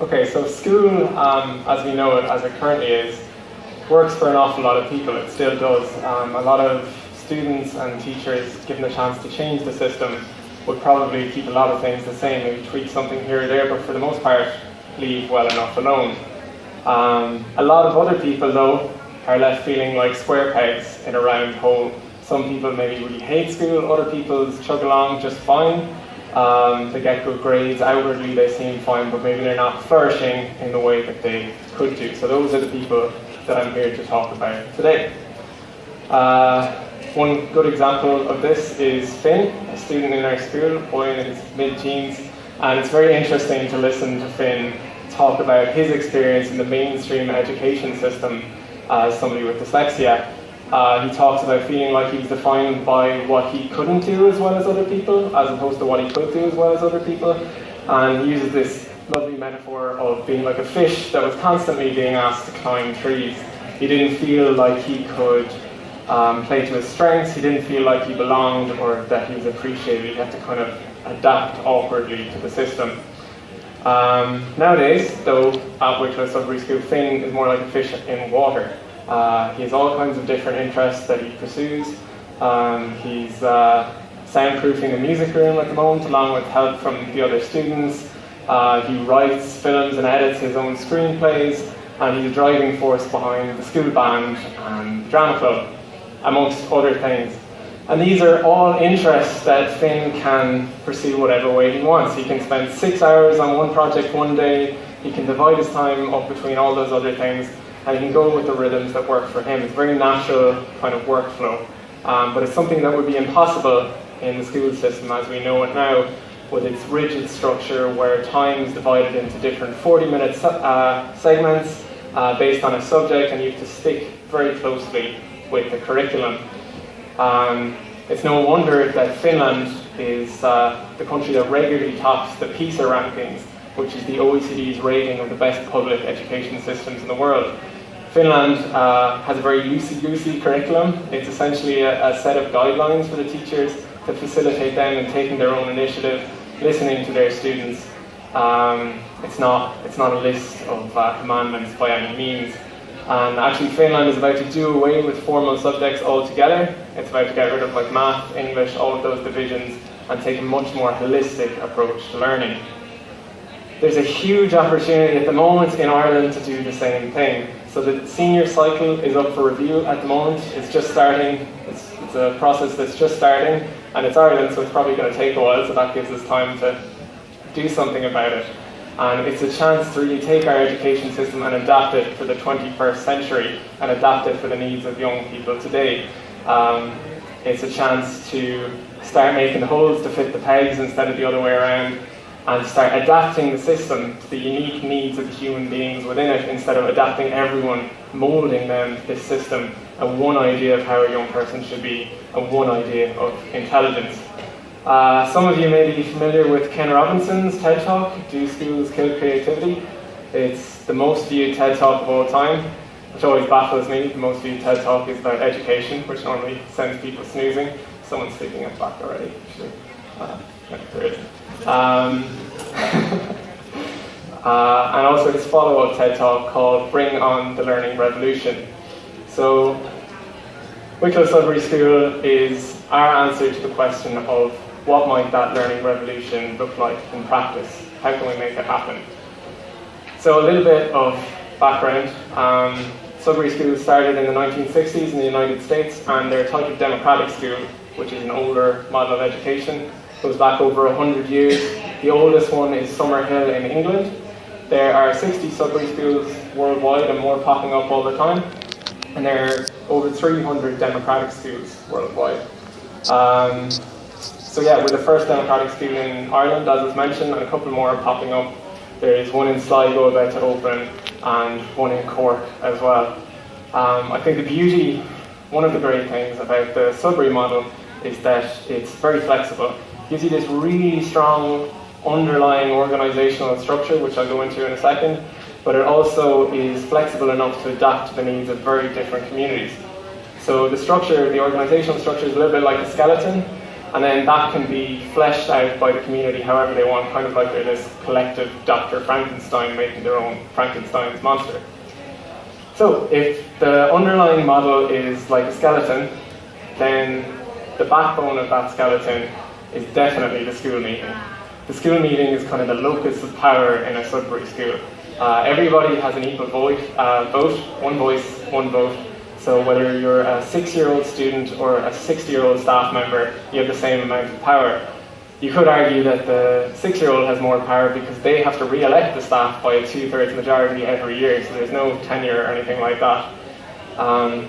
Okay, so school, as we know it, as it currently is, works for an awful lot of people. It still does. A lot of students and teachers, given the chance to change the system, would probably keep a lot of things the same, maybe tweak something here or there, but for the most part, leave well enough alone. A lot of other people, though, are left feeling like square pegs in a round hole. Some people maybe really hate school, other people chug along just fine. They get good grades, outwardly they seem fine, but maybe they're not flourishing in the way that they could do. So those are the people that I'm here to talk about today. One good example of this is Finn, a student in our school, a boy in his mid-teens, and it's very interesting to listen to Finn talk about his experience in the mainstream education system as somebody with dyslexia. He talks about feeling like he was defined by what he couldn't do as well as other people, as opposed to what he could do as well as other people. And he uses this lovely metaphor of being like a fish that was constantly being asked to climb trees. He didn't feel like he could play to his strengths. He didn't feel like he belonged or that he was appreciated. He had to kind of adapt awkwardly to the system. Nowadays, though, at Wycliffe Sudbury School, Finn is more like a fish in water. He has all kinds of different interests that he pursues. He's soundproofing a music room at the moment, along with help from the other students. He writes, films and edits his own screenplays, and he's a driving force behind the school band and the drama club, amongst other things. And these are all interests that Finn can pursue whatever way he wants. He can spend 6 hours on one project one day, he can divide his time up between all those other things, and he can go with the rhythms that work for him. It's a very natural kind of workflow. But it's something that would be impossible in the school system as we know it now, with its rigid structure where time is divided into different 40-minute segments based on a subject, and you have to stick very closely with the curriculum. It's no wonder that Finland is the country that regularly tops the PISA rankings, which is the OECD's rating of the best public education systems in the world. Finland has a very loosey-goosey curriculum. It's essentially a set of guidelines for the teachers to facilitate them in taking their own initiative, listening to their students. It's not a list of commandments by any means. And actually Finland is about to do away with formal subjects altogether. It's about to get rid of like math, English, all of those divisions, and take a much more holistic approach to learning. There's a huge opportunity at the moment in Ireland to do the same thing. So the senior cycle is up for review at the moment. It's just starting. It's a process that's just starting, and it's Ireland, so it's probably going to take a while, so that gives us time to do something about it. And it's a chance to really take our education system and adapt it for the 21st century and adapt it for the needs of young people today. It's a chance to start making the holes to fit the pegs instead of the other way around, and start adapting the system to the unique needs of the human beings within it instead of adapting everyone, moulding them to this system and one idea of how a young person should be and one idea of intelligence. Some of you may be familiar with Ken Robinson's TED Talk, Do Schools Kill Creativity? It's the most viewed TED Talk of all time, which always baffles me. The most viewed TED Talk is about education, which normally sends people snoozing. Someone's sleeping at the back already, actually. There is. And also his follow-up TED Talk called Bring on the Learning Revolution. So Wycliffe Sudbury School is our answer to the question of what might that learning revolution look like in practice? How can we make it happen? So a little bit of background. Sudbury School started in the 1960s in the United States, and they're a type of democratic school, which is an older model of education. Goes back over 100 years. The oldest one is Summerhill in England. There are 60 Sudbury schools worldwide and more popping up all the time. And there are over 300 democratic schools worldwide. So yeah, we're the first democratic school in Ireland, as was mentioned, and a couple more are popping up. There is one in Sligo about to open, and one in Cork as well. I think the beauty, one of the great things about the Sudbury model is that it's very flexible. It gives you this really strong underlying organizational structure, which I'll go into in a second, but it also is flexible enough to adapt to the needs of very different communities. So the structure, the organizational structure is a little bit like a skeleton. And then that can be fleshed out by the community however they want, kind of like they're this collective Dr. Frankenstein making their own Frankenstein's monster. So if the underlying model is like a skeleton, then the backbone of that skeleton is definitely the school meeting. The school meeting is kind of the locus of power in a Sudbury school. Everybody has an equal vote, one voice, one vote. So whether you're a 6-year-old student or a 60-year-old staff member, you have the same amount of power. You could argue that the 6-year-old has more power because they have to re-elect the staff by a 2/3 majority every year, so there's no tenure or anything like that.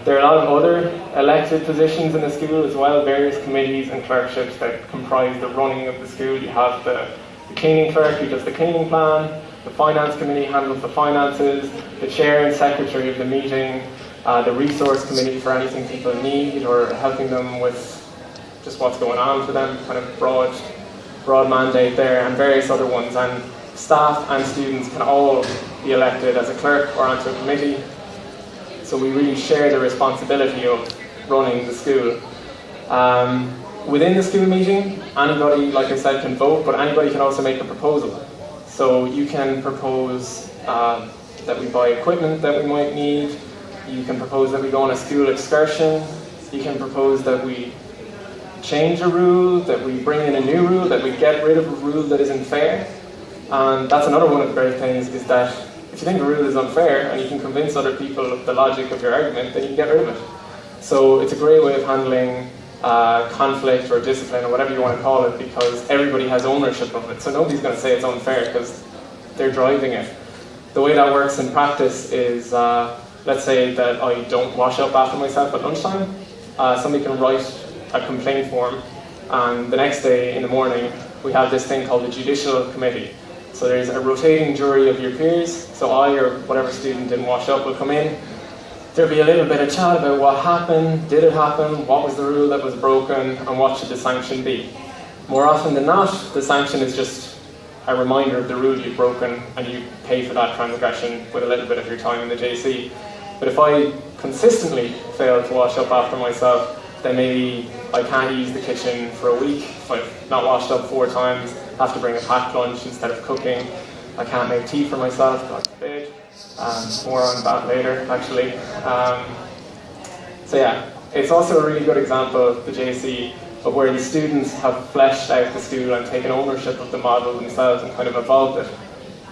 There are a lot of other elected positions in the school as well, various committees and clerkships that comprise the running of the school. You have the cleaning clerk who does the cleaning plan, the finance committee handles the finances, the chair and secretary of the meeting, the resource committee for anything people need or helping them with just what's going on for them, kind of broad mandate there, and various other ones. And staff and students can all be elected as a clerk or onto a committee. So we really share the responsibility of running the school. Within the school meeting, anybody, like I said, can vote, but anybody can also make a proposal. So you can propose that we buy equipment that we might need. You can propose that we go on a school excursion. You can propose that we change a rule, that we bring in a new rule, that we get rid of a rule that isn't fair. And that's another one of the great things, is that if you think a rule is unfair and you can convince other people of the logic of your argument, then you can get rid of it. So it's a great way of handling conflict or discipline or whatever you want to call it, because everybody has ownership of it. So nobody's going to say it's unfair because they're driving it. The way that works in practice is, let's say that I don't wash up after myself at lunchtime. Somebody can write a complaint form, and the next day in the morning we have this thing called the judicial committee. So there's a rotating jury of your peers, so I or whatever student didn't wash up will come in. There'll be a little bit of chat about what happened, did it happen, what was the rule that was broken, and what should the sanction be. More often than not, the sanction is just a reminder of the rule you've broken, and you pay for that transgression with a little bit of your time in the JC. But if I consistently fail to wash up after myself, then maybe I can't use the kitchen for a week. If I've not washed up 4 times, have to bring a packed lunch instead of cooking. I can't make tea for myself, God forbid. More on that later, actually. So yeah, it's also a really good example of the JC of where the students have fleshed out the school and taken ownership of the model themselves and kind of evolved it.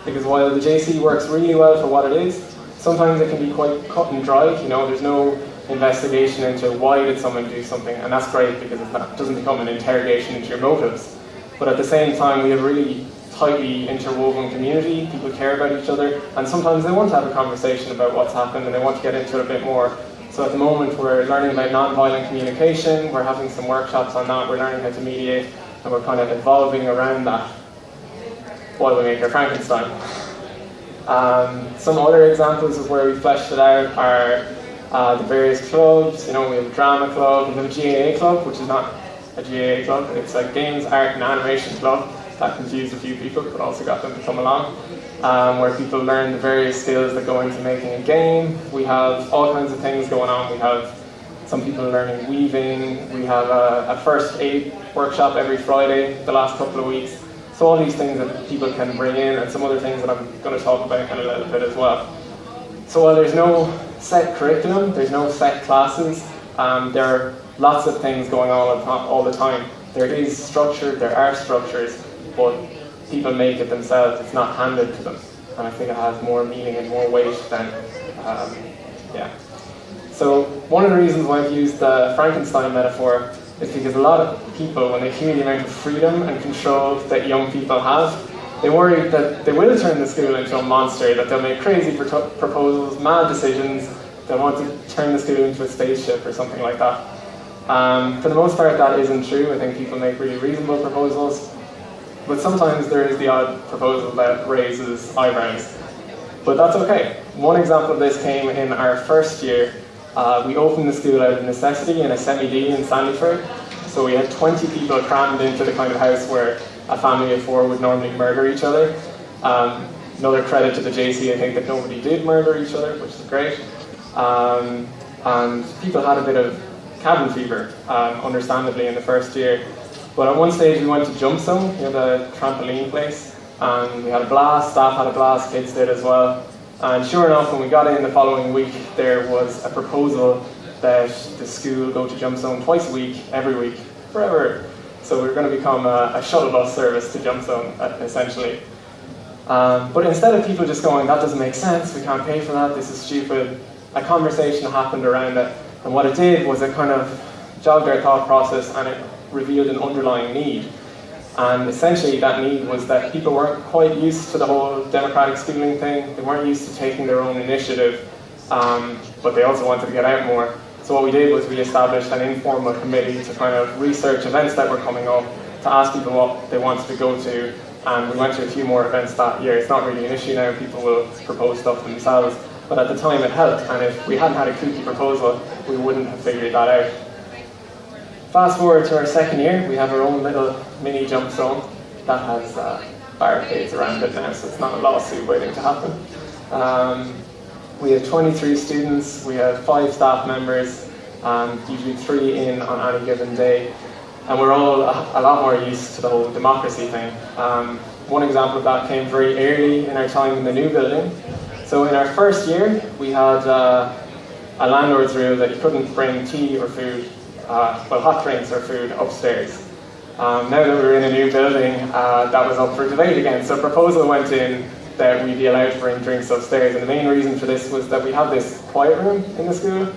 Because while the JC works really well for what it is, sometimes it can be quite cut and dry. You know, there's no investigation into why did someone do something, and that's great because it doesn't become an interrogation into your motives. But at the same time, we have a really tightly interwoven community. People care about each other, and sometimes they want to have a conversation about what's happened and they want to get into it a bit more. So at the moment we're learning about non-violent communication, we're having some workshops on that, we're learning how to mediate, and we're kind of evolving around that while we make our Frankenstein. Some other examples of where we fleshed it out are the various clubs. You know, we have a drama club, we have a GAA club, which is not a GAA club, it's a games, art and animation club. That confused a few people, but also got them to come along, where people learn the various skills that go into making a game. We have all kinds of things going on. We have some people learning weaving. We have a first aid workshop every Friday, the last couple of weeks. So all these things that people can bring in, and some other things that I'm going to talk about in a little bit as well. So while there's no set curriculum, there's no set classes, there are lots of things going on all the time. There is structure, there are structures, but people make it themselves. It's not handed to them, and I think it has more meaning and more weight than, yeah. So one of the reasons why I've used the Frankenstein metaphor is because a lot of people, when they hear the amount of freedom and control that young people have, they worry that they will turn the school into a monster, that they'll make crazy proposals, mad decisions, they'll want to turn the school into a spaceship or something like that. For the most part, that isn't true. I think people make really reasonable proposals, but sometimes there is the odd proposal that raises eyebrows. But that's okay. One example of this came in our first year. We opened the school out of necessity in a semi-D in Sandyford. So we had 20 people crammed into the kind of house where a family of 4 would normally murder each other. Another credit to the JC, I think, that nobody did murder each other, which is great. And people had a bit of cabin fever, understandably, in the first year. But at one stage we went to Jump Zone, we had a trampoline place, and we had a blast, staff had a blast, kids did as well. And sure enough, when we got in the following week, there was a proposal that the school go to Jump Zone twice a week, every week, forever. So we're going to become a shuttle bus service to Jump Zone, essentially. But instead of people just going, that doesn't make sense, we can't pay for that, this is stupid, a conversation happened around it. And what it did was it kind of jogged our thought process, and it revealed an underlying need. And essentially that need was that people weren't quite used to the whole democratic schooling thing. They weren't used to taking their own initiative, but they also wanted to get out more. So what we did was we established an informal committee to kind of research events that were coming up, to ask people what they wanted to go to, and we went to a few more events that year. It's not really an issue now, people will propose stuff themselves, but at the time it helped, and if we hadn't had a kooky proposal, we wouldn't have figured that out. Fast forward to our second year, we have our own little mini Jump Zone that has barricades around it now, so it's not a lawsuit waiting to happen. We have 23 students, we have 5 staff members, usually 3 in on any given day, and we're all a lot more used to the whole democracy thing. One example of that came very early in our time in the new building. So in our first year, we had a landlord's rule that you couldn't bring tea or food, well, hot drinks or food upstairs. Now that we're in a new building, that was up for debate again. So a proposal went in that we'd be allowed to bring drinks upstairs, and the main reason for this was that we have this quiet room in the school.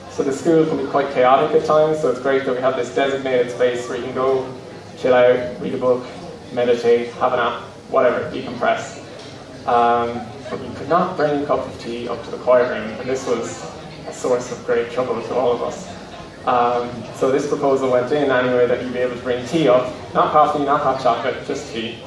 So the school can be quite chaotic at times, so it's great that we have this designated space where you can go, chill out, read a book, meditate, have a nap, whatever, decompress. But we could not bring a cup of tea up to the quiet room, and this was a source of great trouble to all of us. So this proposal went in anyway that you'd be able to bring tea up, not coffee, not hot chocolate, just tea.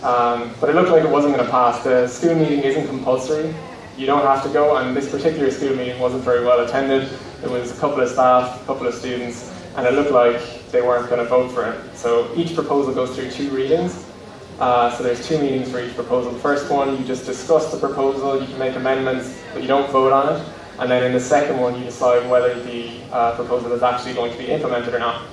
But it looked like it wasn't going to pass. The school meeting isn't compulsory. You don't have to go, and this particular school meeting wasn't very well attended. There was a couple of staff, a couple of students, and it looked like they weren't going to vote for it. So each proposal goes through 2 readings. So there's 2 meetings for each proposal. The first one, you just discuss the proposal, you can make amendments, but you don't vote on it. And then in the second one, you decide whether the proposal is actually going to be implemented or not.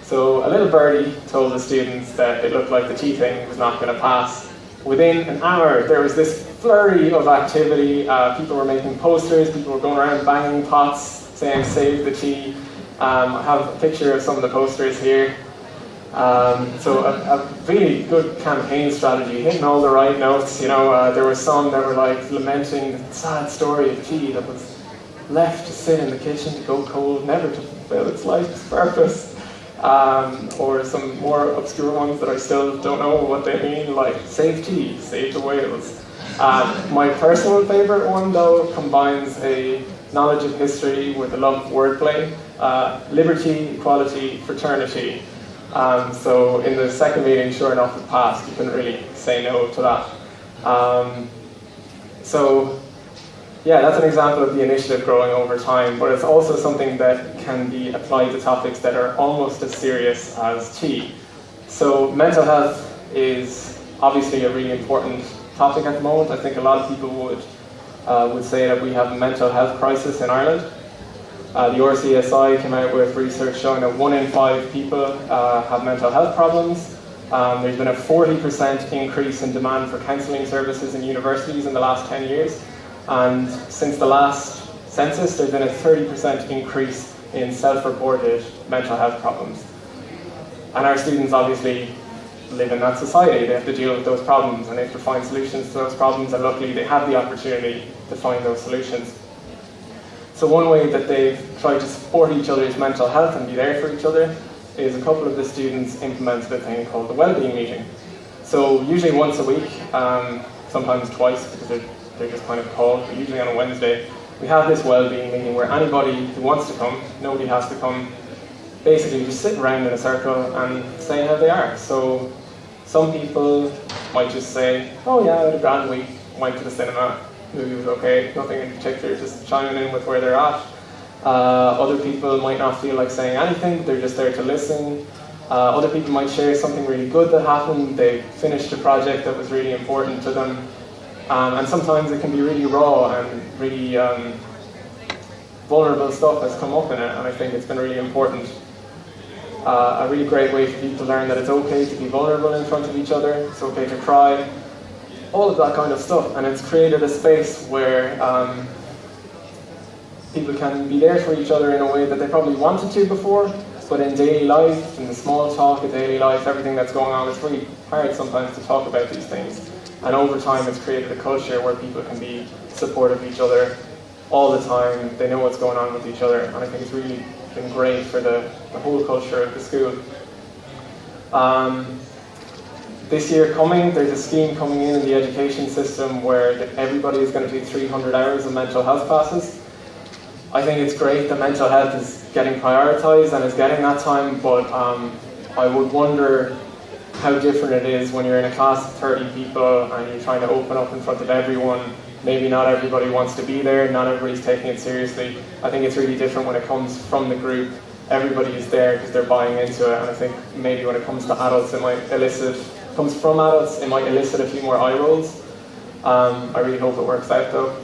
So a little birdie told the students that it looked like the tea thing was not going to pass. Within an hour, there was this flurry of activity. People were making posters, people were going around banging pots, saying save the tea. I have a picture of some of the posters here. So a really good campaign strategy, hitting all the right notes. You know, there were some that were like lamenting the sad story of tea that was left to sit in the kitchen to go cold, never to fulfill its life's purpose. Or some more obscure ones that I still don't know what they mean, like save tea, save the whales. My personal favourite one, though, combines a knowledge of history with a love of wordplay. Liberty, equality, fraternity. So in the second meeting, sure enough, it passed. You couldn't really say no to that. So yeah, that's an example of the initiative growing over time, but it's also something that can be applied to topics that are almost as serious as tea. So mental health is obviously a really important topic at the moment. I think a lot of people would say that we have a mental health crisis in Ireland. The RCSI came out with research showing that 1 in 5 people have mental health problems. There's been a 40% increase in demand for counselling services in universities in the last 10 years. And since the last census, there's been a 30% increase in self-reported mental health problems. And our students obviously live in that society. They have to deal with those problems, and they have to find solutions to those problems, and luckily they have the opportunity to find those solutions. So one way that they've tried to support each other's mental health and be there for each other is a couple of the students implemented a thing called the Wellbeing Meeting. So usually once a week, sometimes twice, because they're just kind of called, but usually on a Wednesday, we have this Wellbeing Meeting where anybody who wants to come, nobody has to come, basically just sit around in a circle and say how they are. So some people might just say, oh yeah, I had a grand week, went to the cinema, movie was okay, nothing in particular, just chiming in with where they're at. Other people might not feel like saying anything, they're just there to listen. Other people might share something really good that happened, they finished a project that was really important to them. And sometimes it can be really raw and really vulnerable stuff has come up in it, and I think it's been really important. a really great way for people to learn that it's okay to be vulnerable in front of each other, it's okay to cry, all of that kind of stuff. And it's created a space where people can be there for each other in a way that they probably wanted to before, but in daily life, in the small talk of daily life, everything that's going on, it's really hard sometimes to talk about these things. And over time, it's created a culture where people can be supportive of each other all the time. They know what's going on with each other, and I think it's really been great for the whole culture of the school. This year coming, there's a scheme coming in the education system where everybody is going to do 300 hours of mental health classes. I think it's great that mental health is getting prioritised and is getting that time, but I would wonder how different it is when you're in a class of 30 people and you're trying to open up in front of everyone. Maybe not everybody wants to be there, not everybody's taking it seriously. I think it's really different when it comes from the group. Everybody is there because they're buying into it, and I think maybe when it comes to adults, it might elicit a few more eye rolls. I really hope it works out though.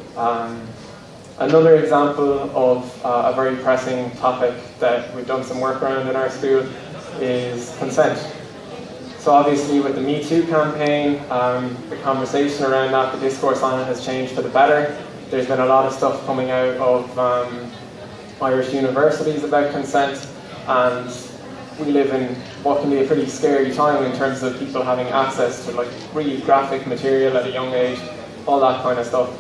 Another example of a very pressing topic that we've done some work around in our school is consent. So obviously with the Me Too campaign, the conversation around that, the discourse on it has changed for the better. There's been a lot of stuff coming out of Irish universities about consent, and we live in what can be a pretty scary time in terms of people having access to like really graphic material at a young age, all that kind of stuff.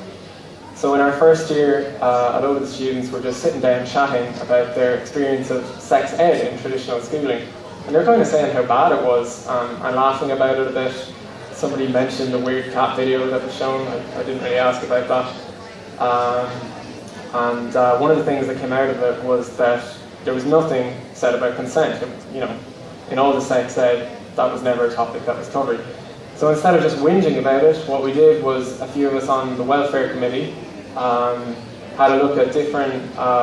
So in our first year, a load of the students were just sitting down chatting about their experience of sex ed in traditional schooling. And they're kind of saying how bad it was and laughing about it a bit. Somebody mentioned a weird cat video that was shown. I didn't really ask about that. One of the things that came out of it was that there was nothing said about consent. You know, in all the sex ed, that was never a topic that was covered. So instead of just whinging about it, what we did was a few of us on the welfare committee had a look at different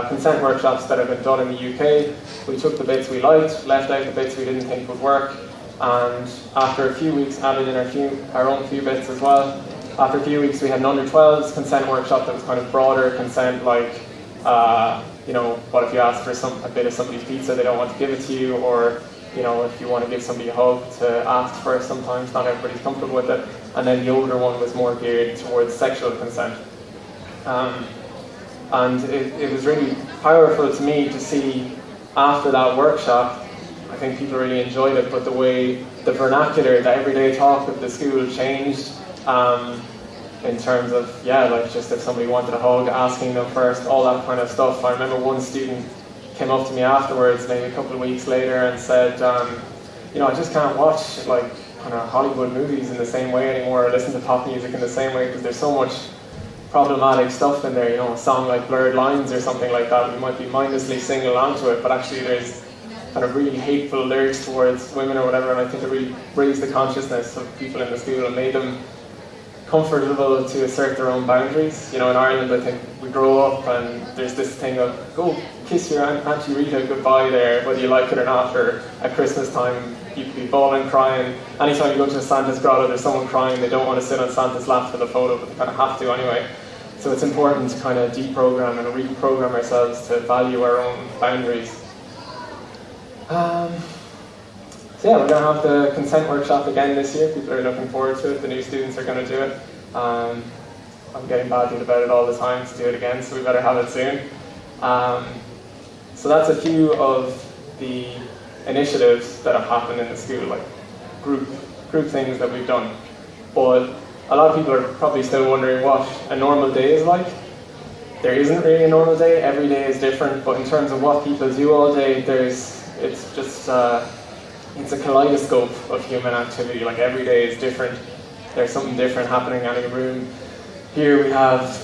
consent workshops that have been done in the UK. We took the bits we liked, left out the bits we didn't think would work, and after a few weeks added in our own few bits as well. After a few weeks we had an under 12s consent workshop that was kind of broader consent, like you know, what if you ask for a bit of somebody's pizza, they don't want to give it to you, or you know, if you want to give somebody a hug, to ask first. Sometimes not everybody's comfortable with it. And then the older one was more geared towards sexual consent. And it was really powerful to me to see after that workshop, I think people really enjoyed it, but the way the vernacular, the everyday talk of the school changed in terms of, yeah, like just if somebody wanted a hug, asking them first, all that kind of stuff. I remember one student came up to me afterwards, maybe a couple of weeks later, and said, you know, I just can't watch like kind of Hollywood movies in the same way anymore, or listen to pop music in the same way, because there's so much problematic stuff in there. You know, a song like Blurred Lines or something like that, we might be mindlessly singing along to it, but actually there's kind of really hateful lyrics towards women or whatever, and I think it really raised the consciousness of people in the school and made them comfortable to assert their own boundaries. You know, in Ireland, I think we grow up and there's this thing of, go kiss your Auntie Rita goodbye there, whether you like it or not, or at Christmas time, you could be bawling, crying. Anytime you go to a Santa's grotto, there's someone crying, they don't want to sit on Santa's lap for the photo, but they kind of have to anyway. So it's important to kind of deprogram and reprogram ourselves to value our own boundaries. So yeah, we're going to have the consent workshop again this year. People are looking forward to it. The new students are going to do it. I'm getting badgered about it all the time to do it again, so we better have it soon. So that's a few of the initiatives that have happened in the school, like group things that we've done. But a lot of people are probably still wondering what a normal day is like. There isn't really a normal day. Every day is different, but in terms of what people do all day, it's a kaleidoscope of human activity. Like every day is different. There's something different happening in a room. Here we have,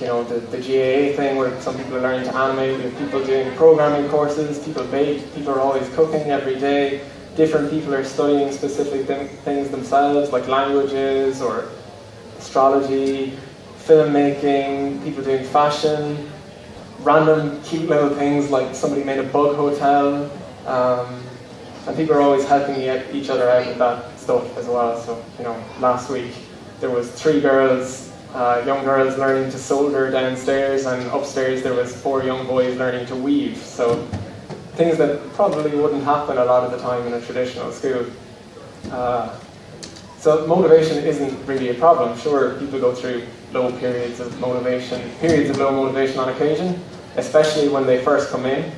you know, the GAA thing where some people are learning to animate. We have people doing programming courses. People bake. People are always cooking every day. Different people are studying specific things themselves, like languages or astrology, filmmaking. People doing fashion. Random cute little things like somebody made a bug hotel. And people are always helping each other out with that stuff as well. So, you know, last week there was 3 girls, young girls learning to solder downstairs, and upstairs there was 4 young boys learning to weave. So things that probably wouldn't happen a lot of the time in a traditional school. So motivation isn't really a problem. Sure, people go through low periods of low motivation on occasion, especially when they first come in.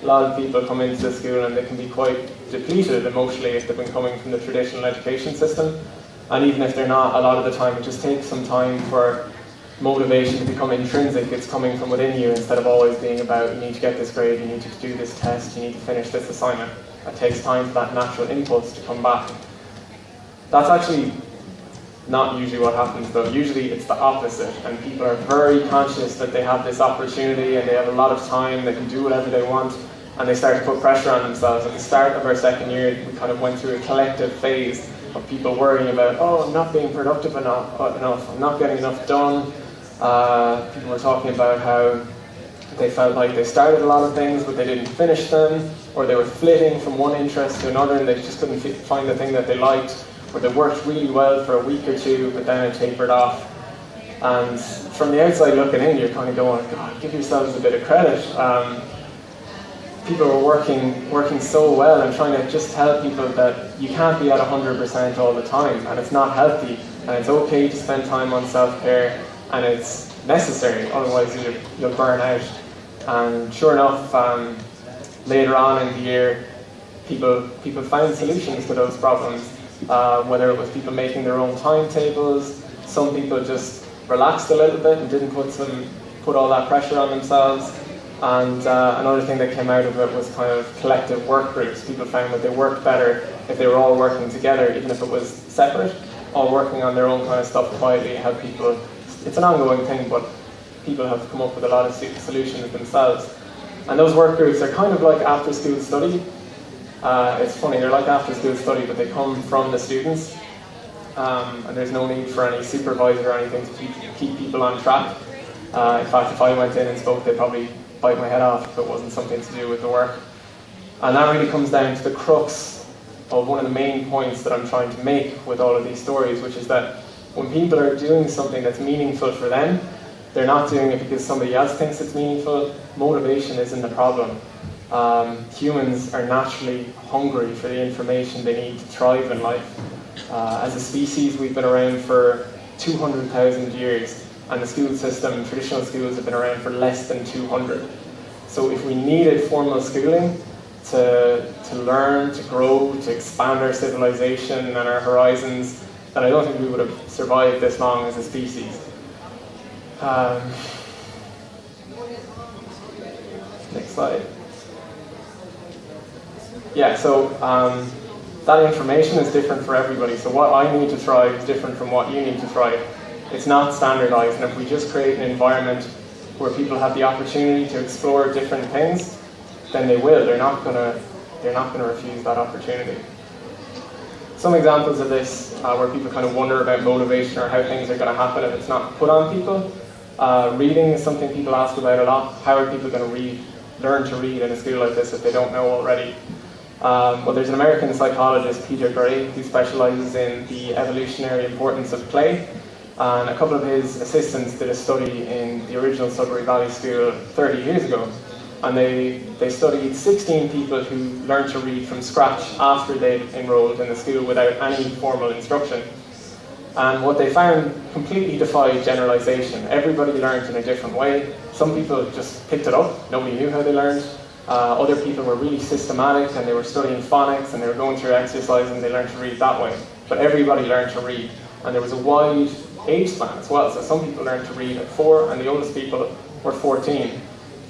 A lot of people come into the school and they can be quite depleted emotionally if they've been coming from the traditional education system. And even if they're not, a lot of the time it just takes some time for motivation to become intrinsic. It's coming from within you instead of always being about, you need to get this grade, you need to do this test, you need to finish this assignment. It takes time for that natural impulse to come back. That's actually not usually what happens though. Usually it's the opposite, and people are very conscious that they have this opportunity and they have a lot of time, they can do whatever they want, and they start to put pressure on themselves. At the start of our second year, we kind of went through a collective phase of people worrying about, oh, I'm not being productive enough, I'm not getting enough done. People were talking about how they felt like they started a lot of things but they didn't finish them, or they were flitting from one interest to another and they just couldn't find the thing that they liked, or they worked really well for a week or two but then it tapered off. And from the outside looking in, you're kind of going, God, give yourselves a bit of credit. People are working so well and trying to just tell people that you can't be at 100% all the time, and it's not healthy, and it's okay to spend time on self-care, and it's necessary, otherwise you'll burn out. And sure enough, later on in the year, people found solutions to those problems, whether it was people making their own timetables. Some people just relaxed a little bit and didn't put all that pressure on themselves. And another thing that came out of it was kind of collective work groups. People found that they worked better if they were all working together, even if it was separate, all working on their own kind of stuff quietly. How people, it's an ongoing thing, but people have come up with a lot of solutions themselves. And those work groups are kind of like after-school study. It's funny, they're like after-school study, but they come from the students. And there's no need for any supervisor or anything to keep people on track. In fact, if I went in and spoke, they'd probably bite my head off if it wasn't something to do with the work. And that really comes down to the crux of one of the main points that I'm trying to make with all of these stories, which is that when people are doing something that's meaningful for them, they're not doing it because somebody else thinks it's meaningful. Motivation isn't the problem. Humans are naturally hungry for the information they need to thrive in life. As a species, we've been around for 200,000 years. And the school system, traditional schools, have been around for less than 200. So if we needed formal schooling to learn, to grow, to expand our civilization and our horizons, then I don't think we would have survived this long as a species. Next slide. Yeah, so that information is different for everybody. So what I need to thrive is different from what you need to thrive. It's not standardized, and if we just create an environment where people have the opportunity to explore different things, then they will. They're not going to refuse that opportunity. Some examples of this where people kind of wonder about motivation or how things are going to happen if it's not put on people. Reading is something people ask about a lot. How are people going to learn to read in a school like this if they don't know already? Well, there's an American psychologist, Peter Gray, who specializes in the evolutionary importance of play. And a couple of his assistants did a study in the original Sudbury Valley School 30 years ago. And they studied 16 people who learned to read from scratch after they'd enrolled in the school without any formal instruction. And what they found completely defied generalization. Everybody learned in a different way. Some people just picked it up, nobody knew how they learned. Other people were really systematic and they were studying phonics and they were going through exercise and they learned to read that way. But everybody learned to read. And there was a wide age span as well. So some people learned to read at 4 and the oldest people were 14.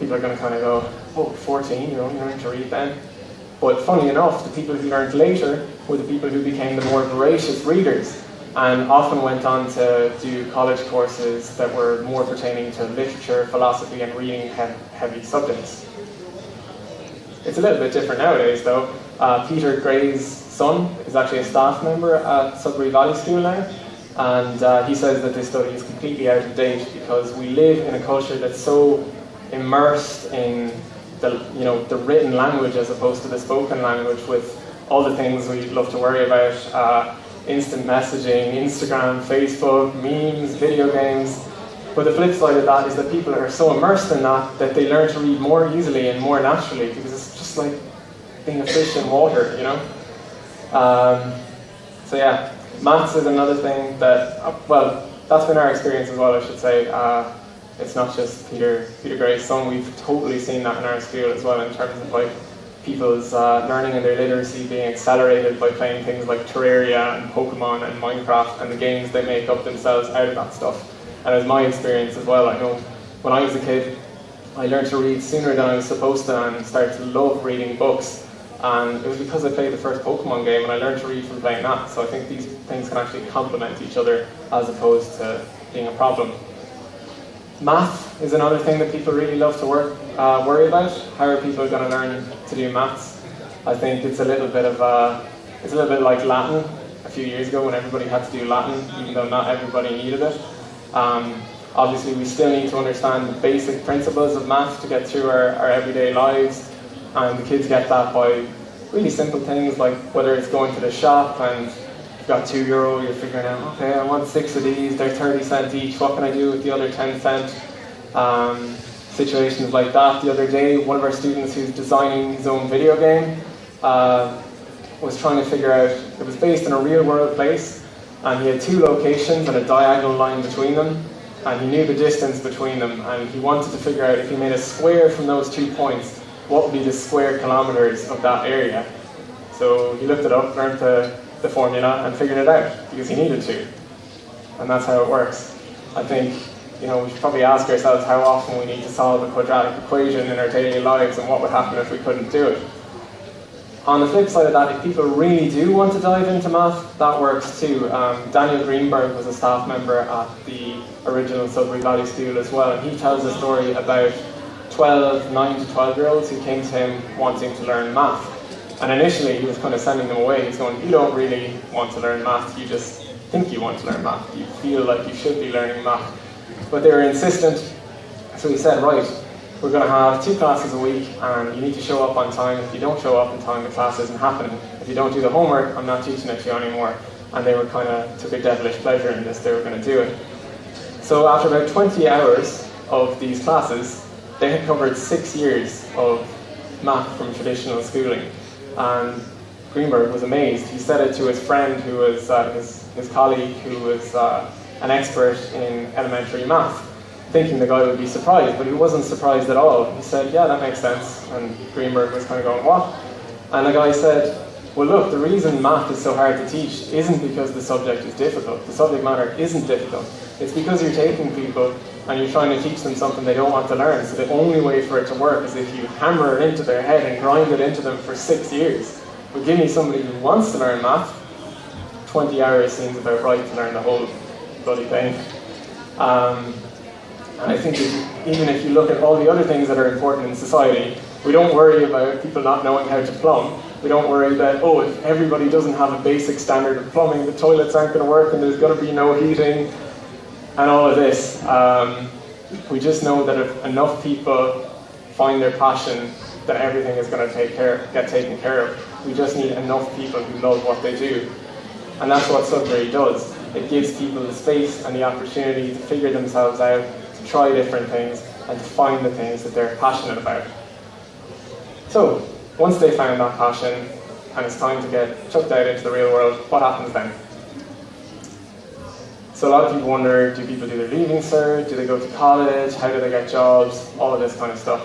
People are going to kind of go, oh, 14, you only learned to read then. But funny enough, the people who learned later were the people who became the more voracious readers and often went on to do college courses that were more pertaining to literature, philosophy and reading heavy subjects. It's a little bit different nowadays though. Peter Gray's son is actually a staff member at Sudbury Valley School now, and he says that this study is completely out of date because we live in a culture that's so immersed in the written language as opposed to the spoken language, with all the things we love to worry about, instant messaging, Instagram, Facebook, memes, video games. But the flip side of that is that people are so immersed in that they learn to read more easily and more naturally because it's just just like being a fish in water, you know? So yeah, maths is another thing that, well, that's been our experience as well, I should say. It's not just Peter Gray's son, we've totally seen that in our school as well, in terms of like people's learning and their literacy being accelerated by playing things like Terraria and Pokemon and Minecraft and the games they make up themselves out of that stuff. And it was my experience as well. I know when I was a kid, I learned to read sooner than I was supposed to and started to love reading books. And it was because I played the first Pokemon game and I learned to read from playing that. So I think these things can actually complement each other as opposed to being a problem. Math is another thing that people really love to worry about. How are people going to learn to do maths? I think it's a little bit like Latin a few years ago when everybody had to do Latin, even though not everybody needed it. Obviously, we still need to understand the basic principles of math to get through our everyday lives, and the kids get that by really simple things like whether it's going to the shop and you've got €2, you're figuring out, okay, I want 6 of these, they're 30 cents each, what can I do with the other 10 cents? Situations like that. The other day, one of our students who's designing his own video game was trying to figure out, it was based in a real world place, and he had 2 locations and a diagonal line between them, and he knew the distance between them, and he wanted to figure out if he made a square from those 2 points, what would be the square kilometers of that area. So he looked it up, learned the formula, and figured it out, because he needed to. And that's how it works. I think, you know, we should probably ask ourselves how often we need to solve a quadratic equation in our daily lives and what would happen if we couldn't do it. On the flip side of that, if people really do want to dive into math, that works too. Daniel Greenberg was a staff member at the original Sudbury Valley School as well, and he tells a story about 9 to 12-year-olds who came to him wanting to learn math. And initially he was kind of sending them away. He's going, you don't really want to learn math, you just think you want to learn math. You feel like you should be learning math. But they were insistent, so he said, right, we're going to have 2 classes a week and you need to show up on time. If you don't show up on time, the class isn't happening. If you don't do the homework, I'm not teaching it to you anymore. And they were kind of took a devilish pleasure in this, they were going to do it. So after about 20 hours of these classes, they had covered 6 years of math from traditional schooling. And Greenberg was amazed. He said it to his friend who was his colleague who was an expert in elementary math, thinking the guy would be surprised, but he wasn't surprised at all. He said, yeah, that makes sense. And Greenberg was kind of going, what? And the guy said, well look, the reason math is so hard to teach isn't because the subject is difficult. The subject matter isn't difficult. It's because you're taking people and you're trying to teach them something they don't want to learn. So the only way for it to work is if you hammer it into their head and grind it into them for 6 years. But give me somebody who wants to learn math, 20 hours seems about right to learn the whole bloody thing. And I think even if you look at all the other things that are important in society, we don't worry about people not knowing how to plumb. We don't worry that, oh, if everybody doesn't have a basic standard of plumbing, the toilets aren't going to work and there's going to be no heating. And all of this, we just know that if enough people find their passion, that everything is going to get taken care of. We just need enough people who love what they do. And that's what Sudbury does. It gives people the space and the opportunity to figure themselves out, to try different things, and to find the things that they're passionate about. So, once they found that passion, and it's time to get chucked out into the real world, what happens then? So a lot of people wonder, do people do their leaving cert? Do they go to college? How do they get jobs? All of this kind of stuff.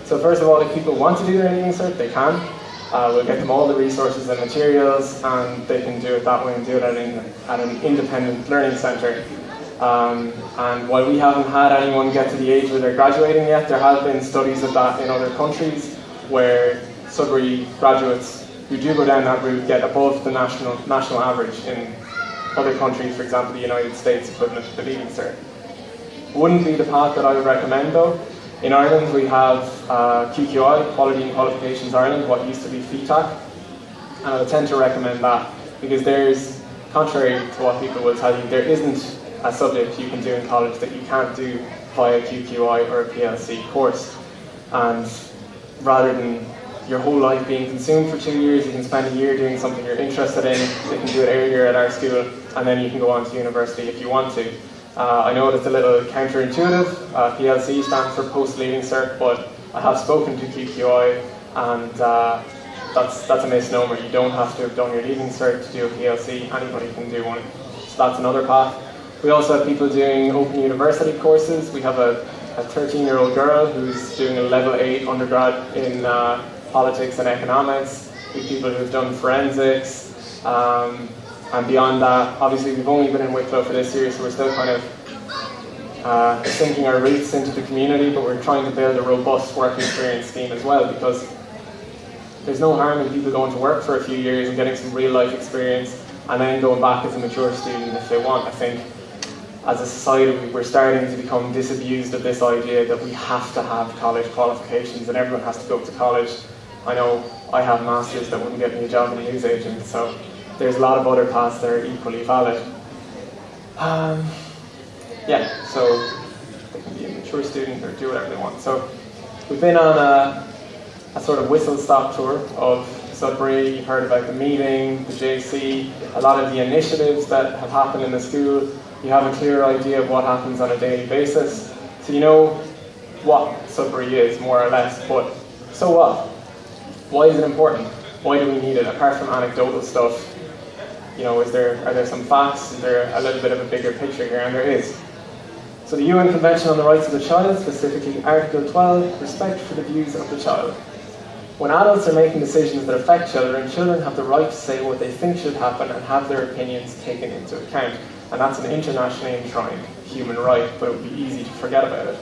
So first of all, if people want to do their leaving cert, they can. We'll get them all the resources and materials, and they can do it that way and do it at an independent learning centre. And while we haven't had anyone get to the age where they're graduating yet, there have been studies of that in other countries where Sudbury graduates who do go down that route get above the national average in other countries, for example, the United States equivalent to the leaving cert. Wouldn't be the path that I would recommend though. In Ireland we have QQI, Quality and Qualifications Ireland, what used to be FETAC, and I would tend to recommend that because there's, contrary to what people will tell you, there isn't a subject you can do in college that you can't do via QQI or a PLC course. And rather than your whole life being consumed for 2 years, you can spend a year doing something you're interested in. You can do it earlier at our school, and then you can go on to university if you want to. I know it's a little counterintuitive. PLC stands for post-leaving cert, but I have spoken to QQI and that's a misnomer. You don't have to have done your leaving cert to do a PLC. Anybody can do one. So that's another path. We also have people doing open university courses. We have a 13-year-old girl who's doing a level 8 undergrad in politics and economics. We have people who've done forensics. And beyond that, obviously we've only been in Wicklow for this year, so we're still kind of sinking our roots into the community, but we're trying to build a robust work experience scheme as well, because there's no harm in people going to work for a few years and getting some real life experience and then going back as a mature student if they want. I think as a society we're starting to become disabused of this idea that we have to have college qualifications and everyone has to go to college. I know I have masters that wouldn't get me a job in a newsagent, so there's a lot of other paths that are equally valid. Yeah, so they can be a mature student or do whatever they want. So we've been on a sort of whistle-stop tour of Sudbury. You've heard about the meeting, the JC, a lot of the initiatives that have happened in the school. You have a clear idea of what happens on a daily basis. So you know what Sudbury is, more or less, but so what? Why is it important? Why do we need it, apart from anecdotal stuff? You know, are there some facts? Is there a little bit of a bigger picture here? And there is. So the UN Convention on the Rights of the Child, specifically Article 12, respect for the views of the child. When adults are making decisions that affect children, children have the right to say what they think should happen and have their opinions taken into account. And that's an internationally enshrined human right, but it would be easy to forget about it.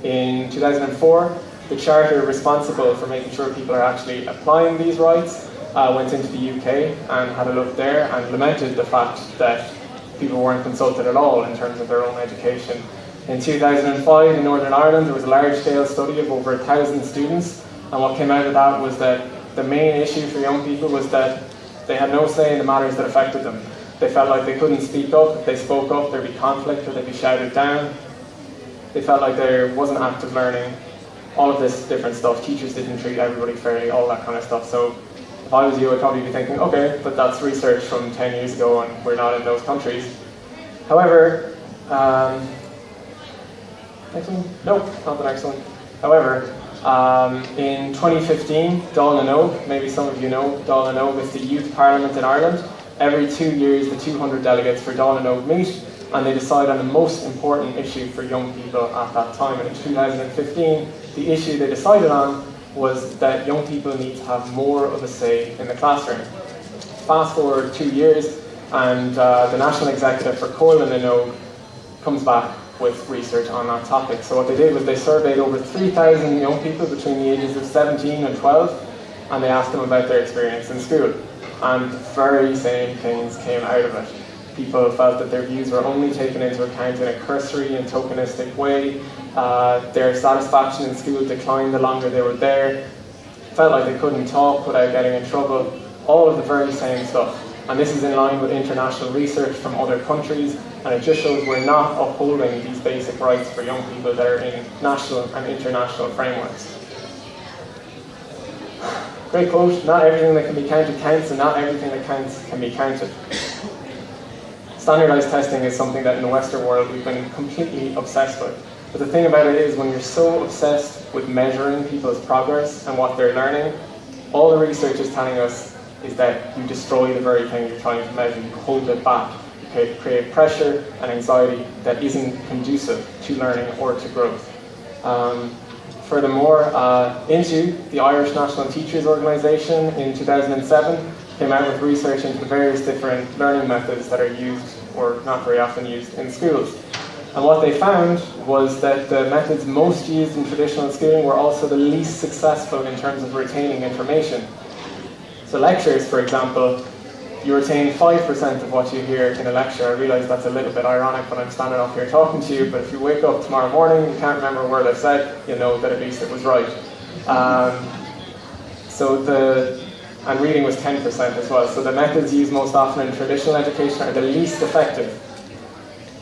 In 2004, the charter responsible for making sure people are actually applying these rights went into the UK and had a look there and lamented the fact that people weren't consulted at all in terms of their own education. In 2005 in Northern Ireland there was a large-scale study of over 1,000 students, and what came out of that was that the main issue for young people was that they had no say in the matters that affected them. They felt like they couldn't speak up. If they spoke up there'd be conflict or they'd be shouted down. They felt like there wasn't active learning, all of this different stuff. Teachers didn't treat everybody fairly, all that kind of stuff. So if I was you, I'd probably be thinking, okay, but that's research from 10 years ago and we're not in those countries. However, next one? Nope, not the next one. However, in 2015, Dáil na nÓg, maybe some of you know Dáil na nÓg, is the youth parliament in Ireland. Every 2 years, the 200 delegates for Dáil na nÓg meet and they decide on the most important issue for young people at that time. And in 2015, the issue they decided on was that young people need to have more of a say in the classroom. Fast forward 2 years, and the National Executive for Dáil na nÓg comes back with research on that topic. So what they did was they surveyed over 3,000 young people between the ages of 17 and 12, and they asked them about their experience in school. And the very same things came out of it. People felt that their views were only taken into account in a cursory and tokenistic way. Their satisfaction in school declined the longer they were there. Felt like they couldn't talk without getting in trouble. All of the very same stuff. And this is in line with international research from other countries, and it just shows we're not upholding these basic rights for young people that are in national and international frameworks. Great quote, not everything that can be counted counts, and not everything that counts can be counted. Standardized testing is something that in the Western world we've been completely obsessed with. But the thing about it is, when you're so obsessed with measuring people's progress and what they're learning, all the research is telling us is that you destroy the very thing you're trying to measure. You hold it back. You create pressure and anxiety that isn't conducive to learning or to growth. Furthermore, INTU, the Irish National Teachers Organisation, in 2007 came out with research into the various different learning methods that are used, or not very often used, in schools. And what they found was that the methods most used in traditional schooling were also the least successful in terms of retaining information. So lectures, for example, you retain 5% of what you hear in a lecture. I realise that's a little bit ironic when I'm standing up here talking to you, but if you wake up tomorrow morning, you can't remember a word I said, you know that at least it was right. And reading was 10% as well. So the methods used most often in traditional education are the least effective.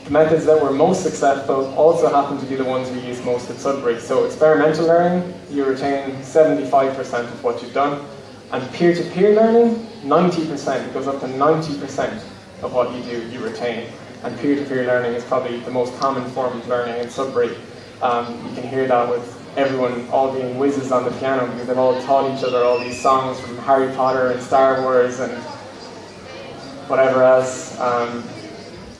The methods that were most successful also happen to be the ones we use most at Sudbury. So experimental learning, you retain 75% of what you've done. And peer-to-peer learning, 90%. It goes up to 90% of what you do, you retain. And peer-to-peer learning is probably the most common form of learning in Sudbury. You can hear that with everyone all being whizzes on the piano because they've all taught each other all these songs from Harry Potter and Star Wars and whatever else,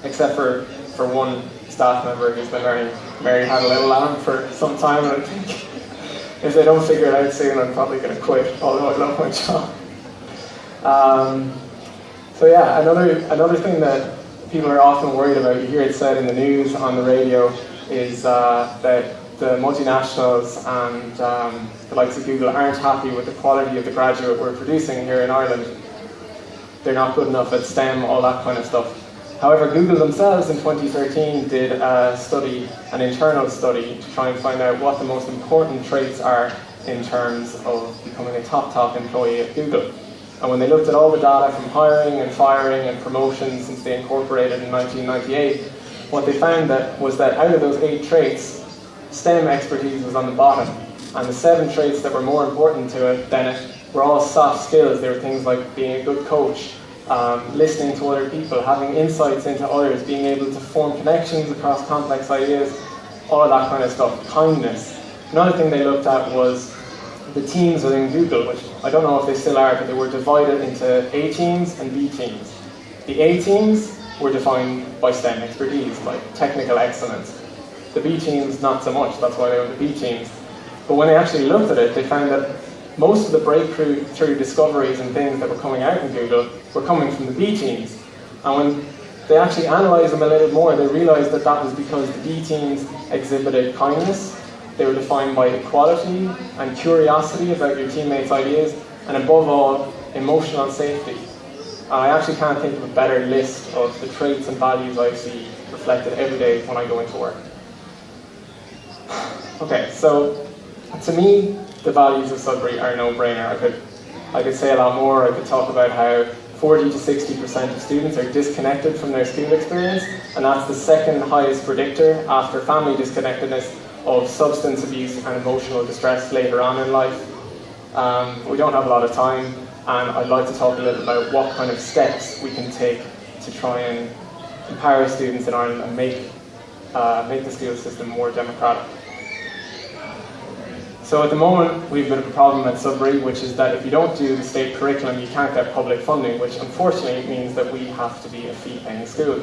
except for one staff member who's been learning Mary Had a Little Lamb for some time, and I think if they don't figure it out soon, I'm probably going to quit, although I love my job. So yeah, another thing that people are often worried about, you hear it said in the news, on the radio, is that the multinationals and the likes of Google aren't happy with the quality of the graduate we're producing here in Ireland. They're not good enough at STEM, all that kind of stuff. However, Google themselves in 2013 did a study, an internal study, to try and find out what the most important traits are in terms of becoming a top employee at Google. And when they looked at all the data from hiring and firing and promotions since they incorporated in 1998, what they found was that out of those 8 traits, STEM expertise was on the bottom. And the 7 traits that were more important to it than it were all soft skills. They were things like being a good coach, listening to other people, having insights into others, being able to form connections across complex ideas, all of that kind of stuff. Kindness. Another thing they looked at was the teams within Google, which I don't know if they still are, but they were divided into A teams and B teams. The A teams were defined by STEM expertise, like technical excellence. The B teams, not so much, that's why they were the B teams. But when they actually looked at it, they found that most of the breakthrough discoveries and things that were coming out in Google were coming from the B teams. And when they actually analysed them a little more, they realised that that was because the B teams exhibited kindness. They were defined by equality and curiosity about your teammates' ideas, and above all, emotional safety. And I actually can't think of a better list of the traits and values I see reflected every day when I go into work. Okay, so to me, the values of Sudbury are a no-brainer. I could say a lot more. I could talk about how 40 to 60% of students are disconnected from their school experience, and that's the second highest predictor after family disconnectedness of substance abuse and emotional distress later on in life. We don't have a lot of time, and I'd like to talk a little about what kind of steps we can take to try and empower students in Ireland and make the school system more democratic. So at the moment, we've got a problem at Sudbury, which is that if you don't do the state curriculum, you can't get public funding, which unfortunately means that we have to be a fee-paying school.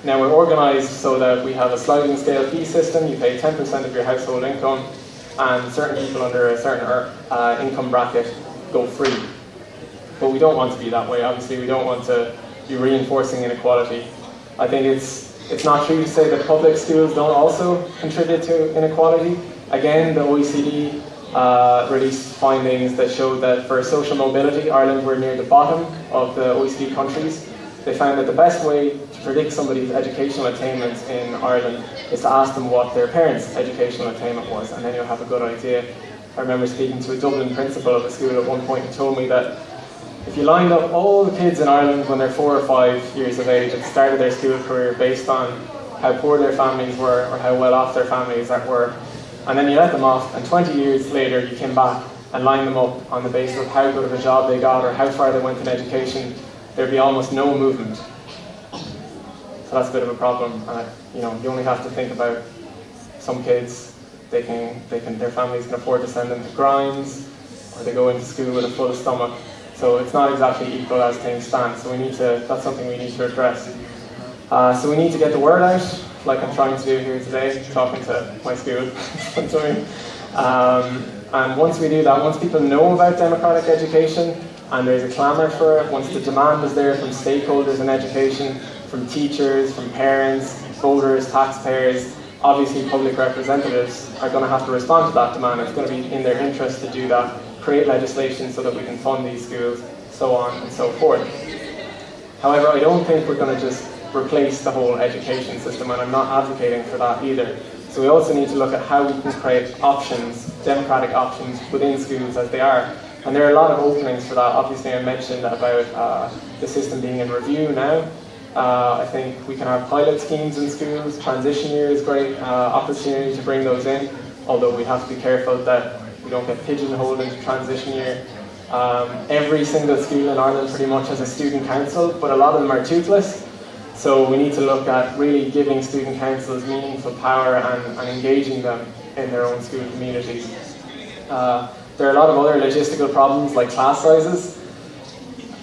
Now we're organised so that we have a sliding scale fee system. You pay 10% of your household income, and certain people under a certain income bracket go free. But we don't want to be that way. Obviously, we don't want to be reinforcing inequality. I think it's not true to say that public schools don't also contribute to inequality. Again, the OECD released findings that showed that for social mobility, Ireland were near the bottom of the OECD countries. They found that the best way to predict somebody's educational attainment in Ireland is to ask them what their parents' educational attainment was, and then you'll have a good idea. I remember speaking to a Dublin principal of a school at one point who told me that if you lined up all the kids in Ireland when they're 4 or 5 years of age at the start of their school career based on how poor their families were or how well off their families were, and then you let them off, and 20 years later you came back and lined them up on the basis of how good of a job they got or how far they went in education, there'd be almost no movement. So that's a bit of a problem. You only have to think about some kids, their families can afford to send them to Grimes, or they go into school with a full stomach. So it's not exactly equal as things stand. So that's something we need to address. So we need to get the word out, like I'm trying to do here today, talking to my school. And once we do that, once people know about democratic education, and there's a clamour for it, once the demand is there from stakeholders in education, from teachers, from parents, voters, taxpayers, obviously public representatives are going to have to respond to that demand. It's going to be in their interest to do that, create legislation so that we can fund these schools, so on and so forth. However, I don't think we're going to just replace the whole education system, and I'm not advocating for that either. So we also need to look at how we can create options, democratic options within schools as they are. And there are a lot of openings for that. Obviously I mentioned about the system being in review now. I think we can have pilot schemes in schools. Transition year is a great opportunity to bring those in, although we have to be careful that we don't get pigeonholed into transition year. Every single school in Ireland pretty much has a student council, but a lot of them are toothless. So we need to look at really giving student councils meaningful power and engaging them in their own school communities. There are a lot of other logistical problems like class sizes,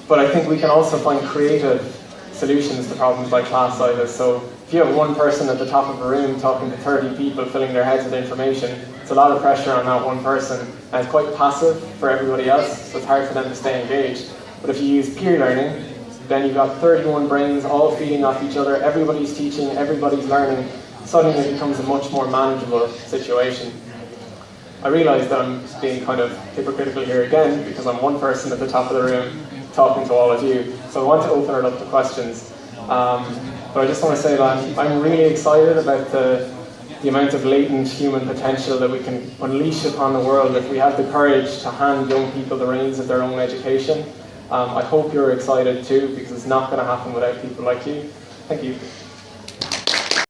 but I think we can also find creative solutions to problems like class sizes. So if you have one person at the top of a room talking to 30 people, filling their heads with information, it's a lot of pressure on that one person, and it's quite passive for everybody else, so it's hard for them to stay engaged. But if you use peer learning, then you've got 31 brains all feeding off each other, everybody's teaching, everybody's learning. Suddenly it becomes a much more manageable situation. I realise that I'm being kind of hypocritical here again, because I'm one person at the top of the room talking to all of you, so I want to open it up to questions. But I just want to say that I'm really excited about the amount of latent human potential that we can unleash upon the world if we have the courage to hand young people the reins of their own education. I hope you're excited too, because it's not going to happen without people like you. Thank you.